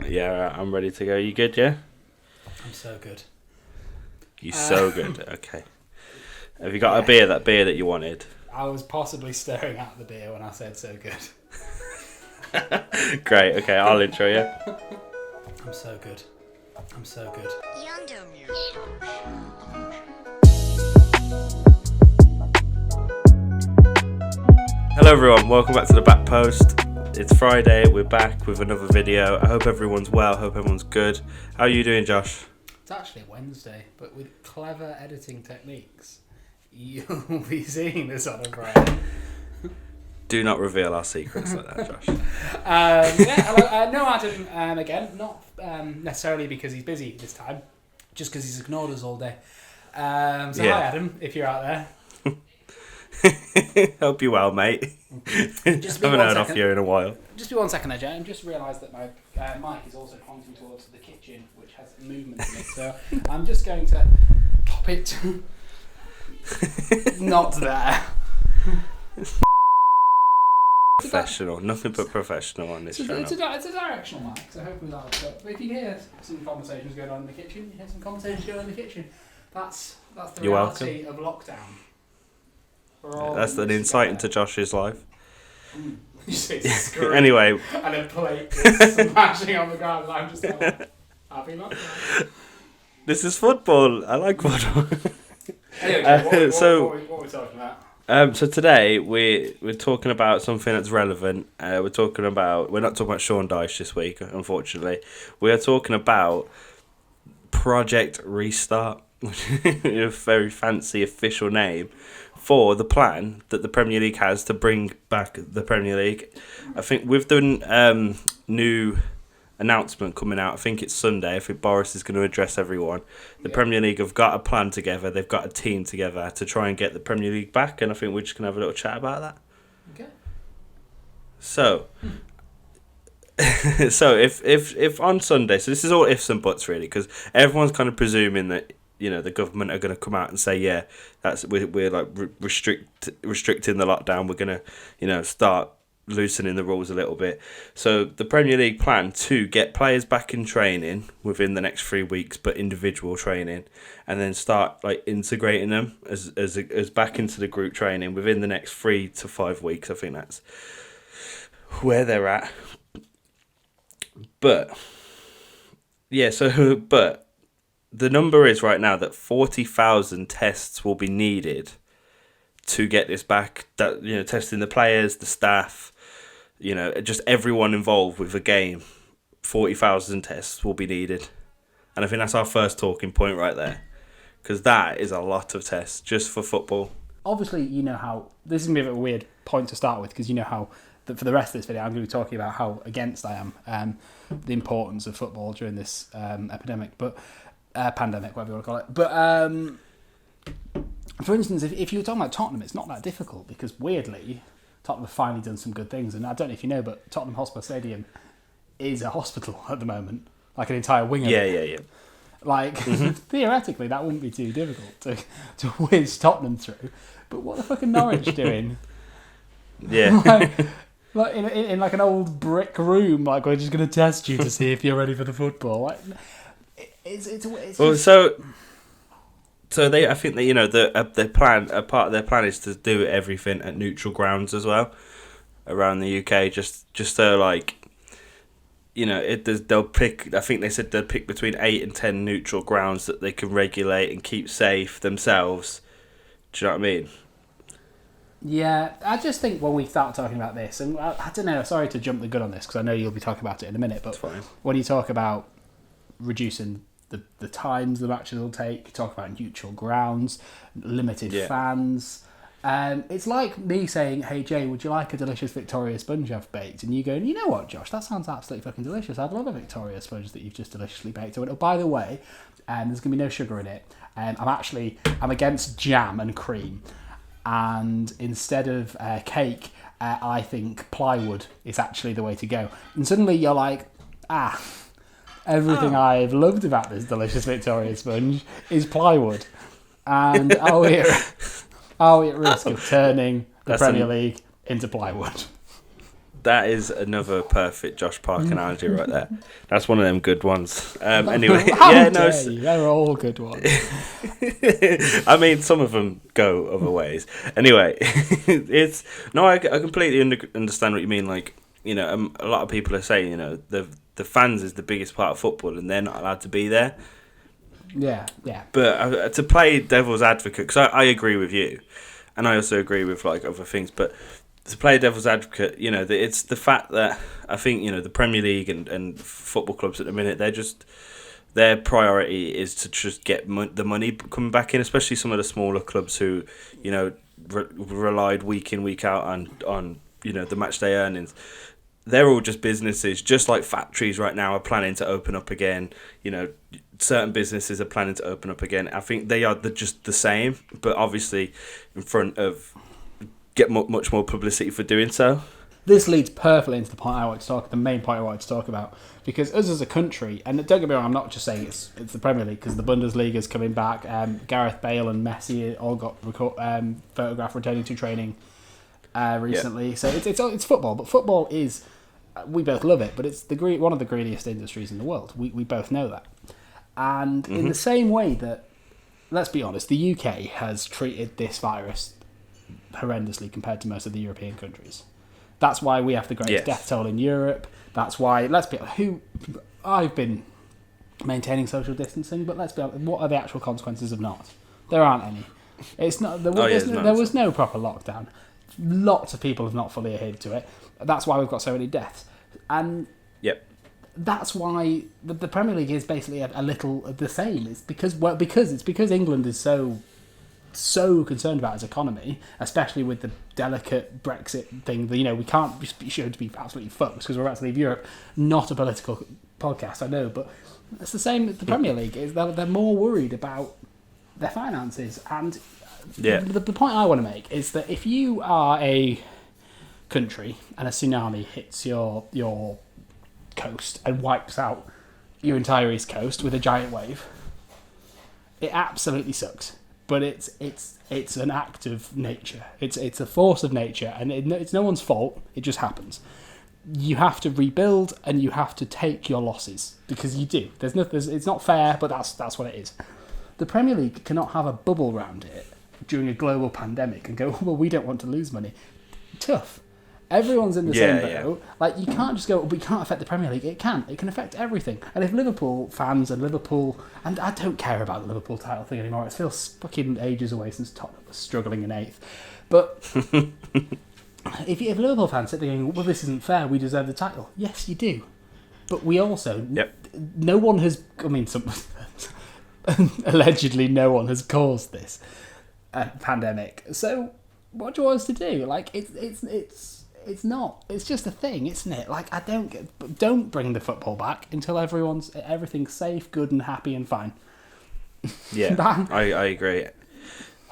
Yeah, I'm ready to go. You good, yeah? I'm so good. You so good. Okay. Have you got that beer that you wanted? I was possibly staring at the beer when I said so good. Great, okay, I'll intro you. I'm so good. I'm so good. Hello everyone, welcome back to the Back Post. It's Friday, we're back with another video. I hope everyone's well, hope everyone's good. How are you doing, Josh? It's actually Wednesday, but with clever editing techniques, you'll be seeing this on a Friday. Do not reveal our secrets like that, Josh. Hello. No, Adam, again, not necessarily because he's busy this time, just because he's ignored us all day. Hi Adam, if you're out there. Hope you're well, mate. Just haven't heard off you in a while. Just be 1 second, Ajay. I just realised that my mic is also pointing towards the kitchen, which has movement in it. So I'm just going to pop it not there. Professional, nothing but professional on this channel. It's a directional mic, so hopefully that'll help. But if you hear some conversations going on in the kitchen, you hear some conversations going on in the kitchen. That's the reality of lockdown. That's an insight into Josh's life. You see Anyway. And a plate is smashing on the ground, and I'm just like, happy lockdown. This is football. I like football. Anyway, what are we talking about? So today we're talking about something that's relevant. We're not talking about Sean Dyche this week, unfortunately. We are talking about Project Restart, a very fancy official name for the plan that the Premier League has to bring back the Premier League. I think with the new announcement coming out, I think it's Sunday, I think Boris is going to address everyone. The Premier League have got a plan together, they've got a team together to try and get the Premier League back, and I think we're just going to have a little chat about that. Okay. So, if on Sunday, so this is all ifs and buts really, because everyone's kind of presuming that, you know, the government are going to come out and say, yeah, we're like restricting the lockdown, we're going to, you know, start loosening the rules a little bit. So the Premier League plan to get players back in training within the next 3 weeks, but individual training, and then start like integrating them as back into the group training within the next 3 to 5 weeks. I think that's where they're at. But the number is right now that 40,000 tests will be needed to get this back. That, you know, testing the players, the staff, you know, just everyone involved with the game. 40,000 tests will be needed, and I think that's our first talking point right there, because that is a lot of tests just for football. Obviously, you know how this is going to be a weird point to start with, because you know how for the rest of this video I'm going to be talking about how against I am the importance of football during this pandemic, whatever you want to call it. But for instance, if you were talking about Tottenham, it's not that difficult, because weirdly Tottenham have finally done some good things, and I don't know if you know, but Tottenham Hotspur Stadium is a hospital at the moment, like an entire wing of it. Yeah. Like, theoretically, that wouldn't be too difficult to whiz Tottenham through. But what the fuck are Norwich doing? Yeah. like in like an old brick room, like we're just going to test you to see if you're ready for the football. Like, it's well, just... So they, I think that, you know, their plan, a part of their plan is to do everything at neutral grounds as well around the UK, just so, like, you know, they'll pick. I think they said they'll pick between 8 and 10 neutral grounds that they can regulate and keep safe themselves. Do you know what I mean? Yeah, I just think when we start talking about this, and I don't know, sorry to jump the gun on this, because I know you'll be talking about it in a minute, but when you talk about reducing the times the matches will take, you talk about neutral grounds, limited fans. It's like me saying, hey Jay, would you like a delicious Victoria sponge I've baked? And you going, you know what, Josh, that sounds absolutely fucking delicious. I have a lot of Victoria sponge that you've just deliciously baked. I went, oh, by the way, there's going to be no sugar in it. I'm against jam and cream. And instead of cake, I think plywood is actually the way to go. And suddenly you're like, everything I've loved about this delicious Victoria sponge is plywood. And are we at risk of turning the Premier League into plywood? That is another perfect Josh Park analogy right there. That's one of them good ones. Anyway, they're all good ones. I mean, some of them go other ways. Anyway, I completely understand what you mean. Like, you know, a lot of people are saying, you know, the fans is the biggest part of football, and they're not allowed to be there. Yeah. But to play devil's advocate, because I agree with you, and I also agree with like other things, but to play devil's advocate, you know, it's the fact that I think, you know, the Premier League and football clubs at the minute, their priority is to just get the money coming back in, especially some of the smaller clubs who, you know, relied week in, week out on you know, the match day earnings. They're all just businesses, just like factories right now are planning to open up again. You know, certain businesses are planning to open up again. I think they are just the same, but obviously in front of get much more publicity for doing so. This leads perfectly into the main point I wanted to talk about, because us as a country, and don't get me wrong, I'm not just saying it's the Premier League, because the Bundesliga is coming back. Gareth Bale and Messi all got photographed returning to training recently. Yeah. So it's football, but football is, we both love it, but it's one of the greediest industries in the world. We both know that. And in the same way that, let's be honest, the UK has treated this virus horrendously compared to most of the European countries. That's why we have the greatest death toll in Europe. That's why, I've been maintaining social distancing, but let's be honest, what are the actual consequences of not? There aren't any. It's not. There was no proper lockdown. Lots of people have not fully adhered to it. That's why we've got so many deaths. And that's why the Premier League is basically a little the same. It's because England is so concerned about its economy, especially with the delicate Brexit thing. You know, we can't be sure to be absolutely fucked because we're about to leave Europe. Not a political podcast, I know, but it's the same with the Premier League. Is they're more worried about their finances. And the point I want to make is that if you are a country and a tsunami hits your coast and wipes out your entire east coast with a giant wave, it absolutely sucks. But it's an act of nature. It's a force of nature, and it's no one's fault. It just happens. You have to rebuild, and you have to take your losses because you do. It's not fair, but that's what it is. The Premier League cannot have a bubble around it during a global pandemic and go, well, we don't want to lose money. Tough. Everyone's in the same boat. Like, you can't just go, we can't affect the Premier League. It can affect everything. And if Liverpool fans and I don't care about the Liverpool title thing anymore. It feels fucking ages away since Tottenham was struggling in 8th. But if Liverpool fans sit there going, well, this isn't fair, we deserve the title. Yes, you do. But we also, no one has, allegedly no one has caused this pandemic. So what do you want us to do? Like, it's not. It's just a thing, isn't it? Like, don't bring the football back until everything's safe, good, and happy and fine. Yeah, I agree.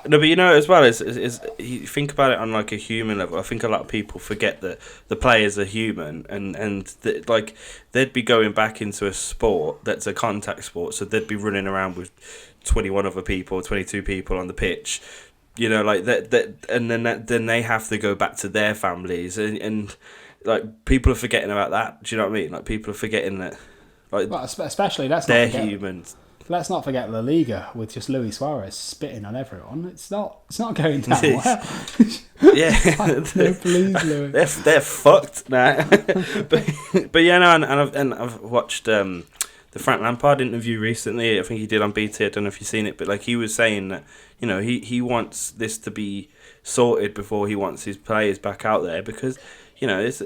No, but you know, as well, is you think about it on like a human level. I think a lot of people forget that the players are human, and like they'd be going back into a sport that's a contact sport, so they'd be running around with 21 other people, 22 people on the pitch. You know, like that, and then they have to go back to their families, and like people are forgetting about that. Do you know what I mean? Like, people are forgetting that, like, well, especially they're humans. Let's not forget La Liga with just Luis Suarez spitting on everyone. It's not going down well. Yeah, no, please, Luis. They're fucked now. but yeah, no, and I've watched the Frank Lampard interview recently. I think he did on BT. I don't know if you've seen it, but like, he was saying that, you know, he wants this to be sorted before he wants his players back out there, because, you know, it's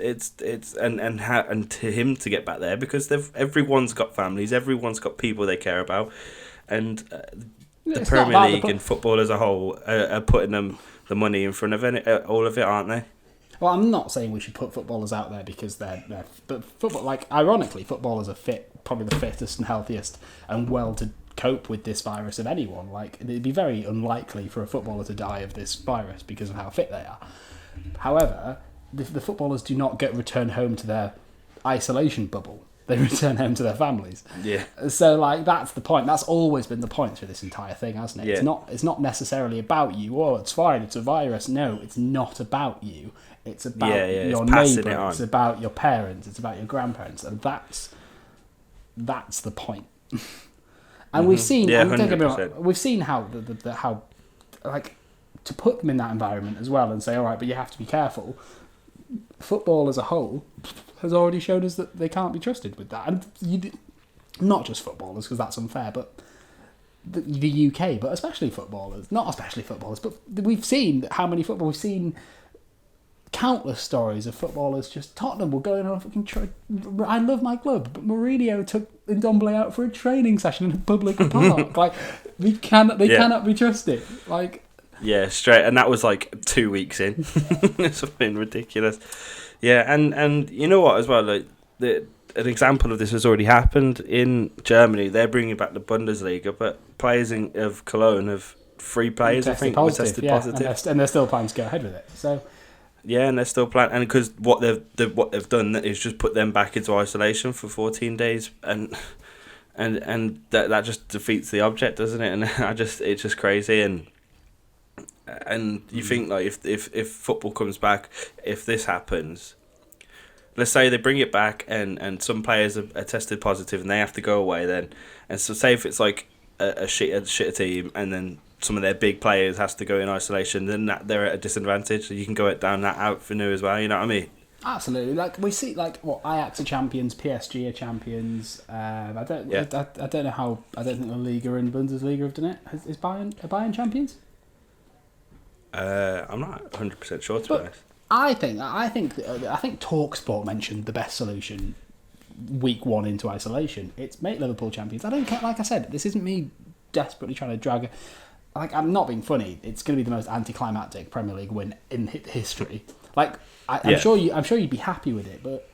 and to him to get back there, because everyone's got families, everyone's got people they care about, and the Premier League and football as a whole are putting the money in front of all of it, aren't they? Well, I'm not saying we should put footballers out there because they're but football, like, ironically, footballers are probably the fittest and healthiest and well to cope with this virus of anyone. Like, it'd be very unlikely for a footballer to die of this virus because of how fit they are. However, the footballers do not return home to their isolation bubble. they return home to their families. Yeah. So like that's the point. That's always been the point through this entire thing, hasn't it? Yeah. It's not necessarily about you. Oh, it's fine. It's a virus. No, it's not about you. It's about your neighbour. It's about your parents. It's about your grandparents, and that's the point. And we've seen, we've seen how how like to put them in that environment as well, and say, all right, but you have to be careful. Football as a whole has already shown us that they can't be trusted with that, and not just footballers, because that's unfair, but the UK, but especially footballers, not especially footballers, but we've seen how many football we've seen. Countless stories of footballers. Just Tottenham will go in on a fucking. I love my club, but Mourinho took Ndombele out for a training session in a public park. Like they cannot be trusted. Like straight, and that was like 2 weeks in. It's been ridiculous. Yeah, and you know what as well, like an example of this has already happened in Germany. They're bringing back the Bundesliga, but players of Cologne have 3 players, I think, were tested positive, and they're still planning to go ahead with it. So. Yeah, and they're still planning, and because what they've done is just put them back into isolation for 14 days, and that just defeats the object, doesn't it? And it's just crazy, and you think like if football comes back, if this happens, let's say they bring it back and some players are tested positive and they have to go away then, and so say if it's like a shitter team and then some of their big players has to go in isolation, then they're at a disadvantage. So you can go down that avenue as well. You know what I mean? Absolutely. Like we see, like what Ajax are champions, PSG are champions. I don't know how. I don't think La Liga and Bundesliga have done it. Are Bayern champions? I'm not 100% sure to be honest. I think TalkSport mentioned the best solution. Week 1 into isolation, it's make Liverpool champions. I don't care. Like I said, this isn't me desperately trying to drag. Like, I'm not being funny. It's going to be the most anticlimactic Premier League win in history. Like, I'm sure you'd be happy with it, but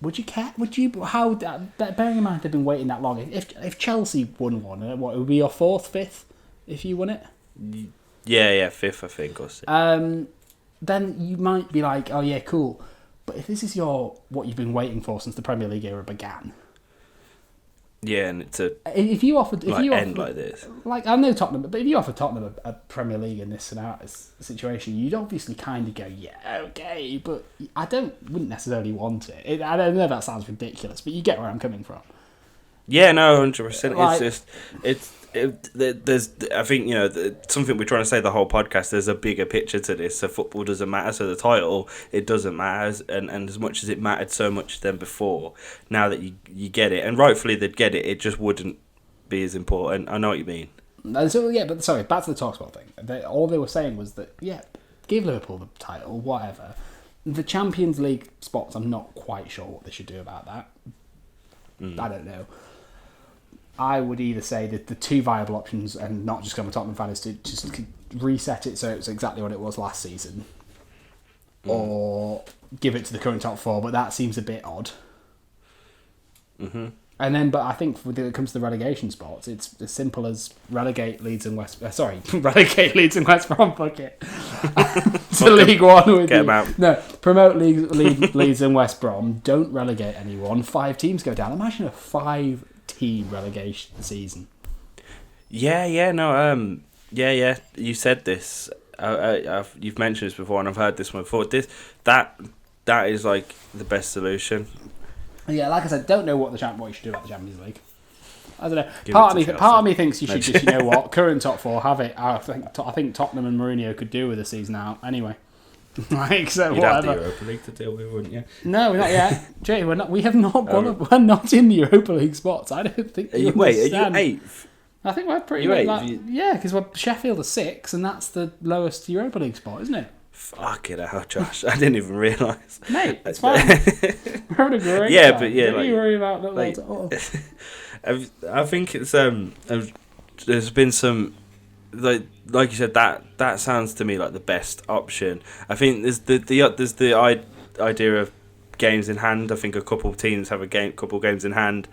would you care? Would you? How? Bearing in mind they've been waiting that long. If Chelsea won one, what it would be your 4th, 5th, if you won it? Yeah, 5th I think or 6th. Then you might be like, oh yeah, cool. But if this is what you've been waiting for since the Premier League era began. Yeah, and if you offered end like this, like I know Tottenham, but if you offered Tottenham a Premier League in this situation, you'd obviously kind of go, yeah, okay, but I wouldn't necessarily want it. I don't know, that sounds ridiculous, but you get where I'm coming from. Yeah, no, 100%. Like, there's I think something we're trying to say the whole podcast. There's a bigger picture to this. So football doesn't matter. So the title, it doesn't matter. And as much as it mattered so much then before, now that you get it, and rightfully they'd get it, it just wouldn't be as important. I know what you mean. So yeah, but sorry, back to the TalkSport thing. All they were saying was that give Liverpool the title, whatever. The Champions League spots, I'm not quite sure what they should do about that. I don't know. I would either say that the 2 viable options, and not just become a Tottenham fan, is to just reset it so it's exactly what it was last season, or give it to the current top 4. But that seems a bit odd. And then, but I think when it comes to the relegation spots, it's as simple as relegate Leeds and West. Relegate Leeds and West Brom. Fuck it. To League One with get them out. No, promote Leeds and West Brom. Don't relegate anyone. 5 teams go down. Imagine a 5-team relegation season. Yeah. You said this. You've mentioned this before, and I've heard this one before. That is like the best solution. Yeah, like I said, don't know what you should do about the Champions League. I don't know. Part of me thinks you should just, current top 4, have it. I think Tottenham and Mourinho could do with a season out anyway. Like, so you'd whatever. have the Europa League to deal with, wouldn't you? No, we're not yet. Jay, we're not. We have not gone up. We're not in the Europa League spots. I don't think. Are you 8th? I think we're pretty. Yeah, because Sheffield are 6, and that's the lowest Europa League spot, isn't it? Fuck it out, Josh. I didn't even realise. Mate, it's fine. We're having a great time. But yeah, don't you worry about that. I think it's there's been some like you said that sounds to me like the best option. I think there's the idea of games in hand. I think a couple of teams have couple games in hand,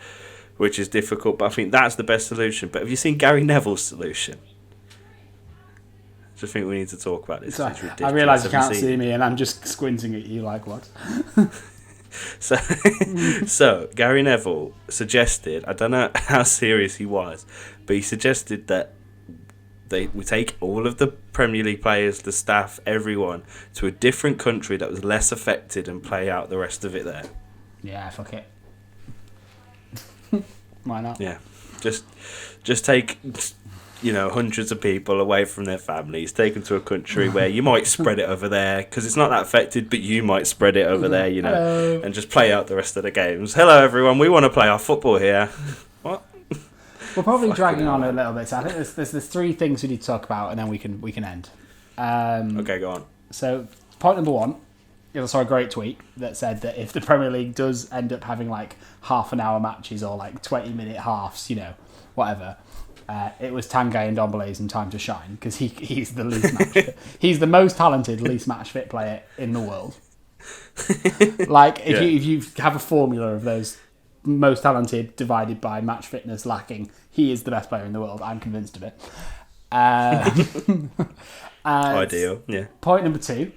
which is difficult. But I think that's the best solution. But have you seen Gary Neville's solution? I think we need to talk about this. Sorry, I realise you can't see me, and I'm just squinting at you like what? So Gary Neville suggested, I don't know how serious he was, but he suggested that we take all of the Premier League players, the staff, everyone, to a different country that was less affected and play out the rest of it there. Yeah, fuck it. Why not? Yeah. Just take, hundreds of people away from their families, take them to a country where you might spread it over there, because it's not that affected, but you might spread it over there, Hello. and just play out the rest of the games. Hello, everyone. We want to play our football here. What? We're probably dragging on a little bit, so I think there's three things we need to talk about, and then we can end. Okay, go on. So, point number one, I saw a great tweet that said that if the Premier League does end up having like half an hour matches or like 20-minute halves, whatever, it was Tanguy Ndombele's time to shine, because he's the least match fit. He's the most talented, least match fit player in the world. Like, if you have a formula of those most talented divided by match fitness lacking, he is the best player in the world. I'm convinced of it. Ideal, yeah. Point number two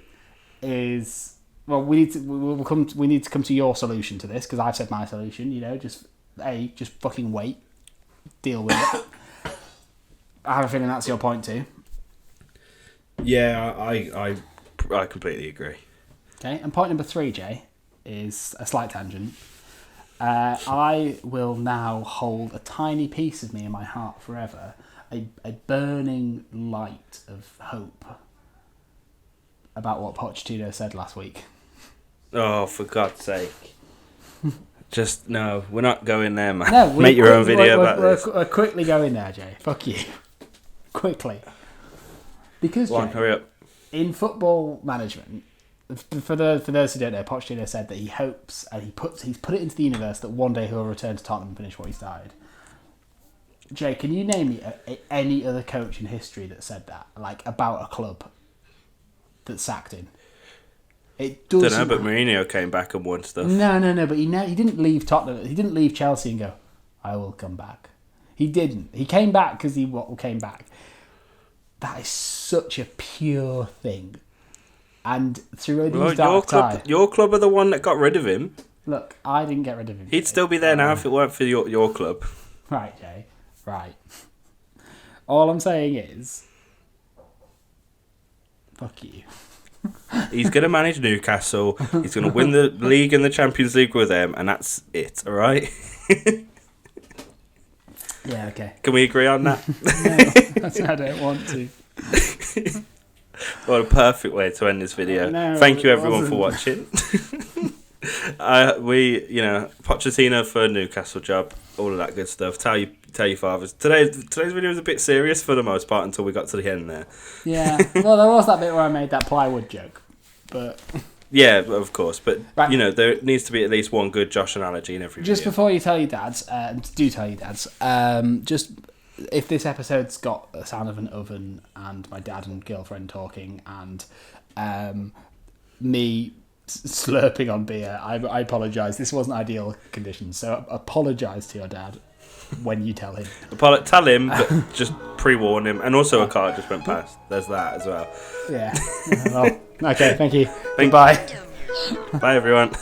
is, well, we need to come to your solution to this, because I've said my solution. Just fucking wait, deal with it. I have a feeling that's your point too. Yeah, I completely agree. Okay, and point number three, Jay, is a slight tangent. I will now hold a tiny piece of me in my heart forever, a burning light of hope about what Pochettino said last week. Oh, for God's sake. Just, no, we're not going there, man. No, Make your own video about this. We're quickly going there, Jay. Fuck you. Quickly. Because, Go on, Jay, hurry up. in football management, for those who don't know, Pochettino said that he hopes, and he's put it into the universe, that one day he'll return to Tottenham and finish what he started. Jay, can you name me any other coach in history that said that, like about a club that sacked him? It doesn't. Don't know, but Mourinho came back and won stuff. No. But he didn't leave Tottenham. He didn't leave Chelsea and go, "I will come back." He didn't. He came back because he came back. That is such a pure thing. And through these dark times, your club are the one that got rid of him. Look, I didn't get rid of him. He'd still be there now if it weren't for your club. Right, Jay. Right. All I'm saying is, fuck you. He's going to manage Newcastle. He's going to win the league and the Champions League with them, and that's it. All right. Yeah. Okay. Can we agree on that? No, I don't want to. What a perfect way to end this video. No, Thank you everyone for watching. Pochettino for Newcastle job, all of that good stuff. Tell your fathers. Today's video was a bit serious for the most part until we got to the end there. Yeah. Well, there was that bit where I made that plywood joke, but yeah, of course. But right. There needs to be at least one good Josh analogy in every video. Just before you tell your dads, do tell your dads. Just if this episode's got the sound of an oven and my dad and girlfriend talking and me slurping on beer, I apologise. This wasn't ideal conditions, so apologise to your dad when you tell him. Tell him, but just pre-warn him. And also a car just went past. There's that as well. Yeah. Well, okay, thank you. Goodbye. Bye, everyone.